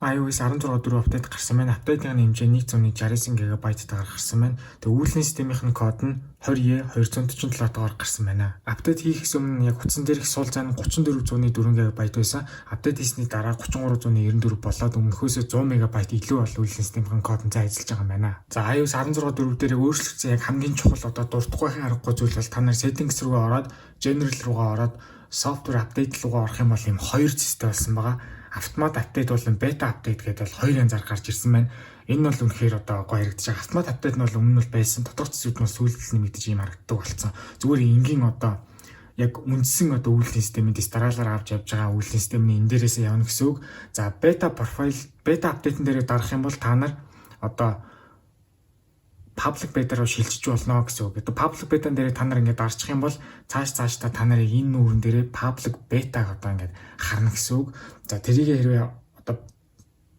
iOS 16.4 апдейт гарсан байна. Апдейтын хэмжээ 169 GB-тайгаар гарсан байна. Тэгээ үйлдвэрлэлийн системийн код нь 20E247-оор гарсан байна. Апдейт хийхээс өмнө яг утсан дээрх сул зам 3404 GB байсан. Апдейт хийсний дараа 3394 болоод өмнөхөөсөө 100 MB илүү бол үйлдвэрлэлийн системийн код нь ажиллаж байгаа юм байна. За iOS 16.4 дээр өөрчлөгдсөн яг хамгийн чухал дуртахгүйн аргагүй зүйл бол та нар settings руугаа ороод, general руугаа ороод, software update руугаа орох юм бол ийм хоёр зэстэй болсон байгаа. Автомат апдейт болон бета апдейт гэдэг бол хоёр янзаар гарч ирсэн байна. Энэ бол үнэхээр гоё харагдаж байгаа. Автомат апдейт нь бол өмнө нь байсан. Тодорхой зүйлүүд нь сүүлдэл нэмэгдэж ийм харагддаг болсон. Зүгээр энгийн яг үндсэн үйлдвэрлэлийн системийн дараалал авч явж байгаа үйлдвэрлэлийн системийн энэ дээрээсээ явна гэсэн үг. За бета апдейтын дээр дарах юм бол та нар public beta руу шилжиж болно гэсэн үг. Public beta-н дээр та нар ингээд дарчих юм бол цааш та нарыг энэ нүүрэн дээрээ public beta ингээд харна гэсэн үг. За тэрийг хэрвээ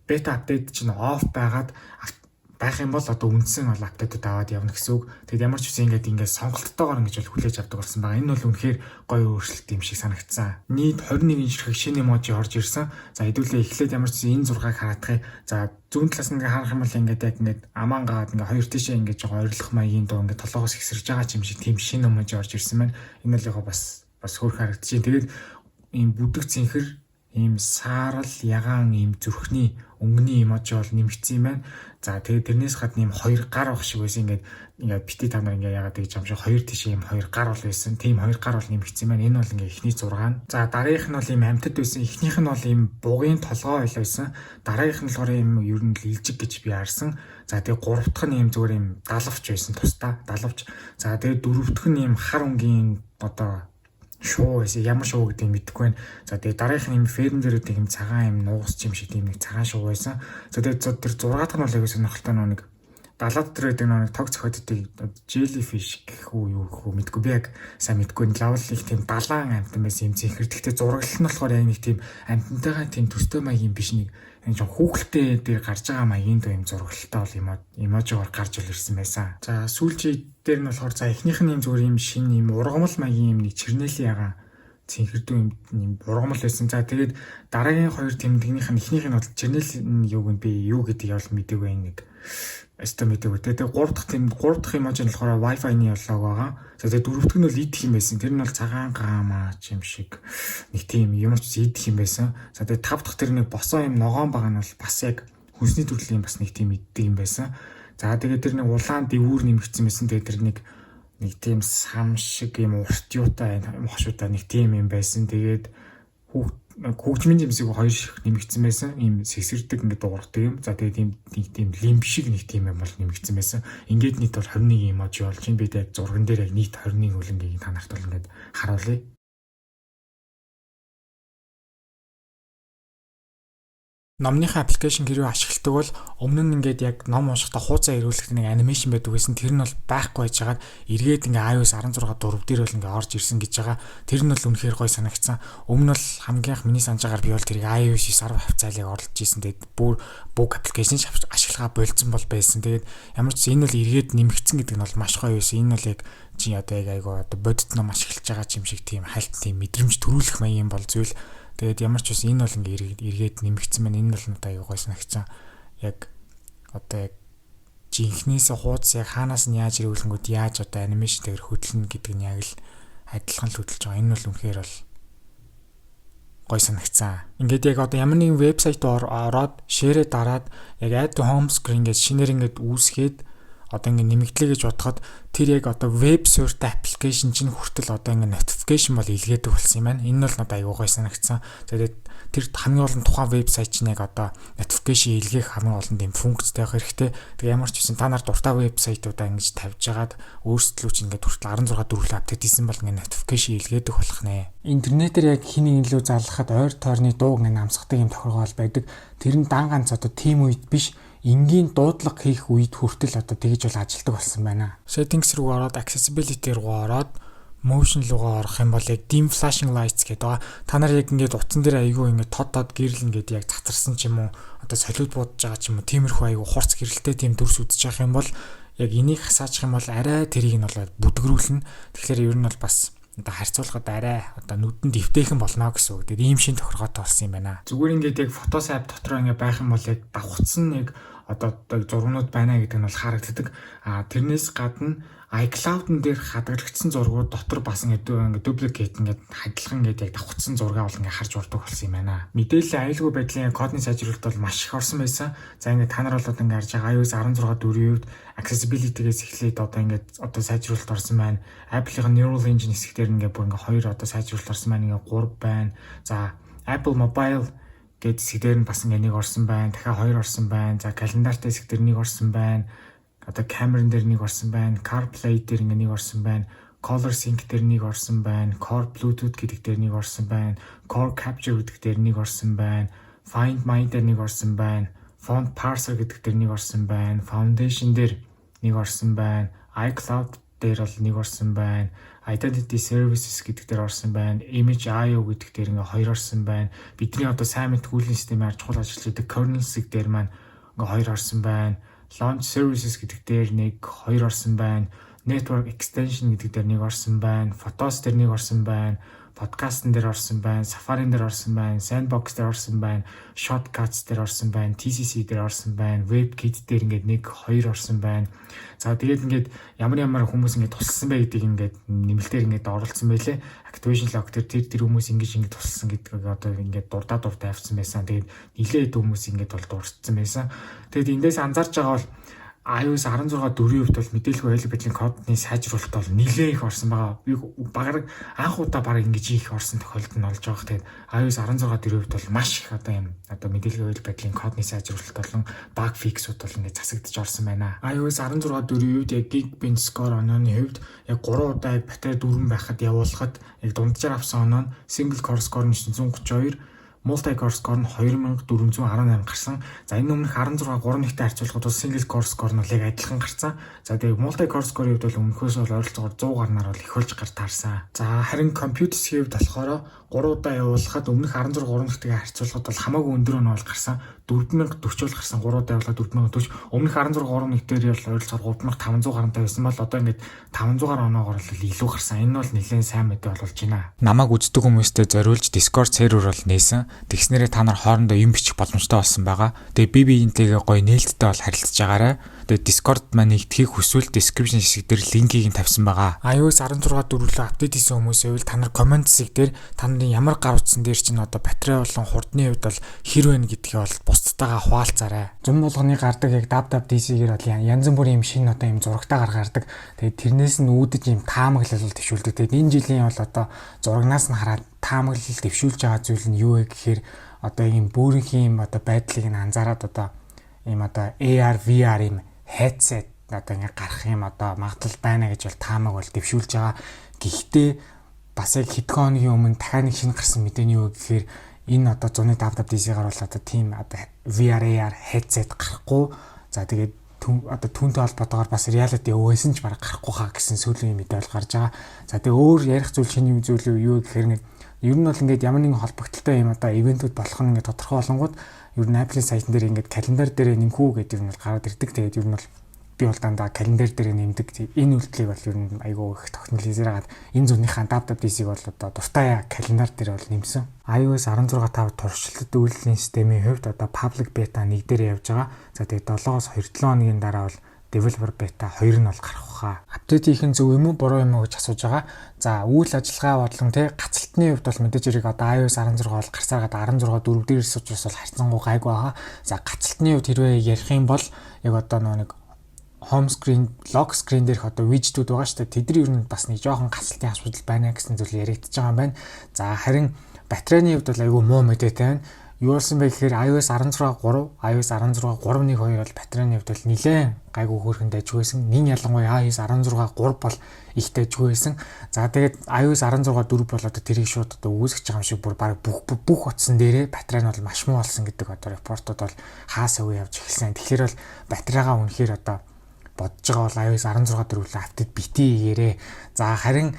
beta update чинь off байх юм бол үндсэн бол апдейтууд аваад явна гэсэн үг. Тэгэд ямар ч үсэн ингээд сонголттойгоор ингэж бол хүлээж авдаг болсон байгаа. Энэ бол үнэхээр гоё өөрчлөлт юм шиг санагдсан. Нийт 21 инч шинэ эможи орж ирсэн. За хэдүүлээ эхлээд ямар ч үсэн энэ зургааг хараадах. За зүүн талаас нь харах юм бол ингээд амаан гаад хоёр тишээ ингээд жоохон ойрлох маягийн дуу ингээд толгоос ихсэрж байгаа юм шиг тийм шинэ эможи орж ирсэн байна. Энэ бол бас хөөрхөн харагдчихээн. Тэгээд ийм бүдэг цэнхэр ийм саарал ягаан ийм зүрхний өнгөний эможи бол нэмэгдсэн юм байна. За тэгээд тэрнээс гадна ийм хоёр гар баг шиг байсан. Ингээд бити та нар ингээд яагаад гэж юм шиг хоёр тишээ ийм хоёр гар бол байсан. Тийм хоёр гар бол нэмэгдсэн байна. Энэ бол ингээд эхний 6 нь. За дараагийнх нь бол ийм амьтад байсан. Эхнийх нь бол ийм бугын толгой байсан. Дараагийнх нь болохоор ийм ер нь илжиг гэж би харсан. За тэгээд гурав дахь нь ийм зүгээр ийм далавч байсан. Тусдаа далавч. За тэгээд дөрөв дэх нь ийм хар өнгийн шуу байсан. Ямар шуу гэдэг нь мэдэхгүй байна. За тэгээд дараагийнх нь юм ферм дээр үдэг юм цагаан юм нуус юм шиг тийм нэг цагаан шуу байсан. За тэгээд тэр 6 дахь нь бол яг сонирхолтой нэг далаад дээр үдэг нэг тог цохиоддаг jellyfish гэх үү юу гэх үү мэдэхгүй. Би яг сайн мэдэхгүй. Лавл их тийм далаан амтан байсан юм зинхэр. Тэгтээ зураглал нь болохоор яг нэг тийм амтантайгаа тийм төстэй маягийн биш нэг энэ хүүхэлтэй дээр гарч байгаа маягийн дөө юм зургалтай бол эможиор гарч ирсэн байсан. За сүүлчийн дээр нь болохоор за эхнийх нь юм зүгээр юм шинэ юм ургамал маягийн юм нэг чернэлийн ягаан цэнхэрдүү юм ургамал байсан. За тэгээд дараагийн хоёр тэмдэгнийх нь эхнийх нь бол чернэл юуг нь би юу гэдэг явал мэдээгүй нэг эстимэтэйг. Тэгээд гурав дахь эможи нь болохоор Wi-Fi-ны лого байгаа. За тэгээд дөрөв дэх нь бол идэх юм байсан. Тэр нь бол цагаан гаамаа юм шиг нэг тийм ямар ч идэх юм байсан. За тэгээд тав дахь тэр нэг босоо юм ногоон байгаа нь бол бас яг хүнсний төрлийн бас нэг тийм иддэг юм байсан. За тэгээд тэр нэг улаан дэвүүр нэмэгдсэн байсан. Тэгээд тэр нэг тийм сам шиг юм урт юутай мохшуутай нэг тийм юм байсан. Тэгээд хөгжмийн жимсийг хоёр шиг нэмэгдсэн байсан. Ийм сэсэрдэг ингээд дуурахдаг юм. За тэгээд тийм лимб шиг нэг тийм юм бол нэмэгдсэн байсан. Ингээд нийт бол 21 эможи болж байна. Бид яг зурган дээр яг нийт 21 хөлөнгийг та нарт бол ингээд харуулъя. Номныхаа аппликейшн хэрвээ ашигладаг бол өмнө нь ингээд яг ном уншихдаа хуудасаа ирүүлэхдээ нэг анимашн байдаг гэсэн. Тэр нь бол байхгүй байжгаад эргээд ингээд iOS 16.4 дээр бол ингээд орж ирсэн гэж байгаа. Тэр нь бол үнэхээр гоё санагдсан. Өмнө бол хамгийн их миний санаж байгаагаар би бол тэрийг iOS 9 хавцаалыг орлож ийсэн. Тэгээд бүх аппликейшн ашиглахаа болцсон бол байсан. Тэгээд ямар ч энэ бол эргээд нэмэгдсэн гэдэг нь бол маш гоё байсан. Энэ бол яг чи яг айгаа бодит ном ашиглаж байгаа юм шиг тийм хальт тийм мэдрэмж төрүүлэх маягийн бол зүйл. Тэгээд ямар ч ус энэ бол ингээд эргээд нэмэгдсэн байна. Энэ бол надад аюу гой санагцсан. Яг яг жинхнээсээ хуудас яг хаанаас нь яаж ирүүлэнгүүд яаж анимашн дээр хөдлөнө гэдэг нь яг л адилхан л хөдөлж байгаа. Энэ бол үнэхээр бол гой санагцсан. Ингээд яг ямар нэгэн вебсайт ороод ширээ дараад яг add to home screen гэж шинээр ингээд үүсгээд ингээд нэмэгдлээ гэж бодоход тэр яг веб суурьтай аппликейшн чинь хүртэл ингээд notification бол илгээдэг болсон юм байна. Энэ бол надад аюу гой санагдсан. Тэгээд тэр хамгийн олон тухайн вебсайт чинь яг notification илгээх хамгийн олон тийм функцтэй байх хэрэгтэй. Тэгээд ямар ч үсэн та нар дуртай вебсайтуудаа ингэж тавьж агаад өөрсдөө чинь ингээд хүртэл 16 дөрвөл апдейт хийсэн бол ингээд notification илгээдэг болох нэ. Интернетээр яг хин нэг лөө залгахад ойр тойрны дуу ингээд намсгадаг юм тохиргол байдаг. Тэр нь дан ганц тийм үед биш энгийн дуудлага хийх үед хүртэл тэгж бол ажилдаг болсон байна. Settings руу ороод accessibility руу ороод motion руугаа орох юм бол яг dim flashing lights гэдэг байгаа. Та нар яг ингээд утсан дээр айгүй ингээд тод гэрэл ингээд яг цацарсан ч юм уу солиуд буудаж байгаа ч юм уу тиймэрхүү айгүй хурц гэрэлтэй тийм дүрс үзэж явах юм бол яг энийг хасаачих юм бол арай тэрийг нь бол бүдгрүүлнэ. Тэгэхээр ер нь бол бас одоо харьцуулахад арай одоо нүдэнд дэвтэйхэн болно гэсэн үг. Тэгээд ийм шин тохиргоотой болсон юм байна. Зүгээр ингээд яг Photos app дотор ингээд байх юм бол яг давхцсан яг одоо зургууд байна гэдэг нь бол харагддаг. Тэрнээс гадна iCloud-н дээр хадгалагдсан зургууд дотор бас ингээд duplicate ингээд хадгалах ингээд яг давхцсан зургаа бол ингээд харж урдаг болсон юм байна. Мэдээллийн аюулгүй байдлын кодны сайжруулалт бол маш их орсон байсан. За ингээд та нар бол одоо ингээд харж байгаа iOS 16.4-ийн үед accessibility-гээс эхлээд одоо ингээд сайжруулалт орсон байна. Apple-ийн Neural Engine хэсгээр ингээд бүр ингээд 2 одоо сайжруулалт орсон байна. Ингээд 3 байна. За Apple Mobile гэдэг хэсгээр нь бас ингээд 1 орсон байна. Дахиад 2 орсон байна. За календартай хэсгээр 1 орсон байна. Одоо камерын дээр 1 орсон байна. CarPlay дээр ингээд 1 орсон байна. Color Sync дээр 1 орсон байна. Core Bluetooth гэдэг дээр 1 орсон байна. Core Capture гэдэг дээр 1 орсон байна. Find My дээр 1 орсон байна. Font Parser гэдэг дээр 1 орсон байна. Foundation дээр 1 орсон байна. iCloud дээр бол 1 орсон байна. Identity Services гэдэг дээр орсон байна. Image.io гэдэг дээр ингээ 2 орсон байна. Бидний одоо сайн мэд хуулийн системээр чухал ажиллаж байдаг kernel-ийг дээр маань ингээ 2 орсон байна. Launch Services гэдэг дээр 1 2 орсон байна. Network Extension гэдэг дээр 1 орсон байна. Photos дээр 1 орсон байна. Podcast дээр орсон байна. Safari дээр орсон байна. Sandbox дээр орсон байна. Shortcuts дээр орсон байна. TCC дээр орсон байна. WebKit дээр ингээд 1 2 орсон байна. За тэгээд ингээд ямар хүмүүс ингээд тусалсан бэ гэдгийг ингээд нэмэлтээр ингээд оруулсан байлээ. Activation log дээр тэр хүмүүс ингээд тусалсан гэдгийг одоо ингээд дурдаа авсан байсан. Тэгээд нилээд хүмүүс ингээд бол дурдсан байсан. Тэгээд эндээс анзаарч байгаа бол iOS 16.4-ийн хувьд бол мэдээлэл аюулгүй байдлын кодны сайжруулалт бол нэлээд их орсон байгаа. Би багаар анх удаа баг ингэж их орсон тохиолдол нь олж байгаа. Тэгээд iOS 16.4-ийн хувьд бол маш их одоо юм одоо мэдээлэл аюулгүй байдлын кодны сайжруулалт болон баг фиксүүд бол ингэ засагдж орсон байна. iOS 16.4-ийн хувьд яг Geekbench score онооны хувьд яг 3 удаа батарей дүүрэн байхад явуулахад яг дунджаар авсан оноо нь single core score нь 932, multi-core score нь 2418 гарсан. За энэ өмнөх 16.3-тэй харьцуулахад бол single core score нь яг адилхан гарсан. За тэгээ multi-core score-ийн хувьд бол өмнөхөөс бол ойролцоогоор 100 гарнаар бол их болж гар таарсан. За харин Computers-ийн хувьд болохоор 3 удаа явуулахад өмнөх 16.3-тэй харьцуулахад бол хамаагүй өндөр оноо бол гарсан. 4040 бол гарсан. 3 удаа явуулахад 4040. Өмнөх 16.1 дээр бол ойролцоогоор 3500 гарантай байсан бол одоо ингээд 500 оноогоор л илүү гарсан. Энэ бол нэлээд сайн мэдээ болж байна. Намайг үздэг хүмүүстээ зориулж Discord server бол нээсэн. Тэгснээрээ та нар хоорондоо юм бичих боломжтой болсон байгаа. Тэгээ би биентэйгээ гоё нээлттэй бол харилцаж байгаарай. Тэгээ Discord маань нэгтгэхийг хүсвэл description хэсэг дээр линкийг нь тавьсан байгаа. iOS 16.4-өө апдейт хийсэн хүмүүс байвал та нар comment хэсэг дээр та нарын ямар гар утсан дээр чинь одоо батарей болон хурдны хувьд бол хэр вэ гэдгийг бол бусдтайгаа хуваалцаарай. Зум болгоны гардаг яг WWDC-гээр бол янз бүрийн юм шинэ одоо юм зурагтаа гаргадаг. Тэгээ тэрнээс нь үүдэж юм таамаглал төвшүүлдэг. Тэгээ энэ жилийн бол одоо зурагнаас нь хараад таамаглал төвшүүлж байгаа зүйл нь юу вэ гэхээр одоо ийм бүрийн юм одоо байдлыг нь анзаараад одоо ийм одоо AR VR юм headset одоо ингээ гарах юм одоо магадлал байна гэж бол таамаг бол төвшүүлж байгаа. Гэхдээ бас яг хэдхэн хоногийн өмнө дахиад нэг шинэ гарсан мэдээний юу гэхээр энэ одоо зуны WWDC-гаар бол одоо тийм одоо VR AR headset гарахгүй. За тэгээд одоо түүнтэй холбоотойгоор бас reality өвөөсөн ч бараг гарахгүй хаа гэсэн сүүлийн мэдээ бол гарч байгаа. За тэгээд өөр ярих зүйл шинэ зүйл юу гэхээр нэг ер нь бол ингээд ямар нэгэн холбогдолтой юм одоо ивентүүд болох нь ингээд тодорхой болонгууд ер нь Apple сайтн дээр ингээд календар дээр нэмхүү гэдэг юм бол гараад ирдэг. Тэгээд ер нь бол би бол дандаа календар дээр нэмдэг. Энэ үйлдэлийг бол ер нь айгүй их технологизээр хагаад энэ зүүнийхээ WWDC-г бол одоо дуртай календар дээр бол нэмсэн. iOS 16.5 туршилтад үйлдлийн системийн хувьд одоо public beta 1 дээр явж байгаа. За тэгээд 7-оос 2-7 хоногийн дараа бол developer beta 2 нь бол гарах хаа. Апдейт хийх нь зөв юм уу буруу юм уу гэж асууж байгаа. За үйл ажиллагаа бодлон гацалтны хувьд бол мэдээж хэрэг одоо iOS 16 бол гарсараад 16.4 дээр ирсэн учраас бол харьцангуй гайгүй байгаа. За гацалтны хувьд хэрвээ ярих юм бол яг одоо нэг home screen, lock screen дээрх одоо widget-үүд байгаа шүү дээ. Тэдний ер нь бас нэг жоохон гацалтын асуудал байна гэсэн зүйл яригдчихэж байгаа юм байна. За харин батарейны хувьд бол айгүй муу мэдээтэй байна. Юу болсон бэ гэхээр iOS 16.3, iOS 16.3.2 бол батарейны хувьд бол нэлээд гайгүй хөөрхөн дайжгүй байсан. Нин ялангуяа iOS 16.3 бол их дайжгүй байсан. За тэгээд iOS 16.4 бол одоо тэрийг шууд одоо үүсгэж байгаа юм шиг бүр баг бүх утсан дээрээ батарей нь бол маш муу болсон гэдэг одоо репортууд бол хаасаа үе явж эхэлсэн. Тэгэхээр бол батарейгаа үнэхээр одоо бодож байгаа бол iOS 16.4-ийг апдейт битгий хийгээрээ. За харин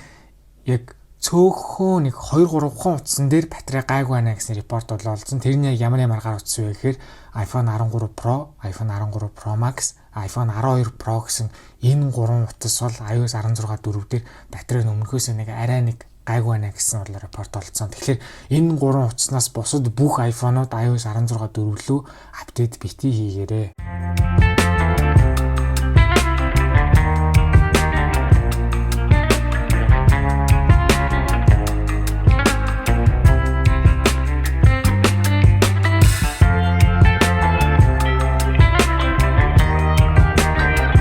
яг цөөхөн нэг 2-3 утсан дээр батарей гайгүй байна гэсэн репорт олсон. Тэрний яг ямар гараа утсан вэ гэхээр iPhone 13 Pro, iPhone 13 Pro Max, iPhone 12 Pro гэсэн энэ 3 утас бол iOS 16 4 дээр батарей өмнөхөөс нэг арай нэг гайгүй байна гэсэн бол репорт олсон. Тэгэхээр энэ 3 утаснаас бусад бүх iPhone-ууд iOS 16 4 рүү апдейт бити хийгээрэй.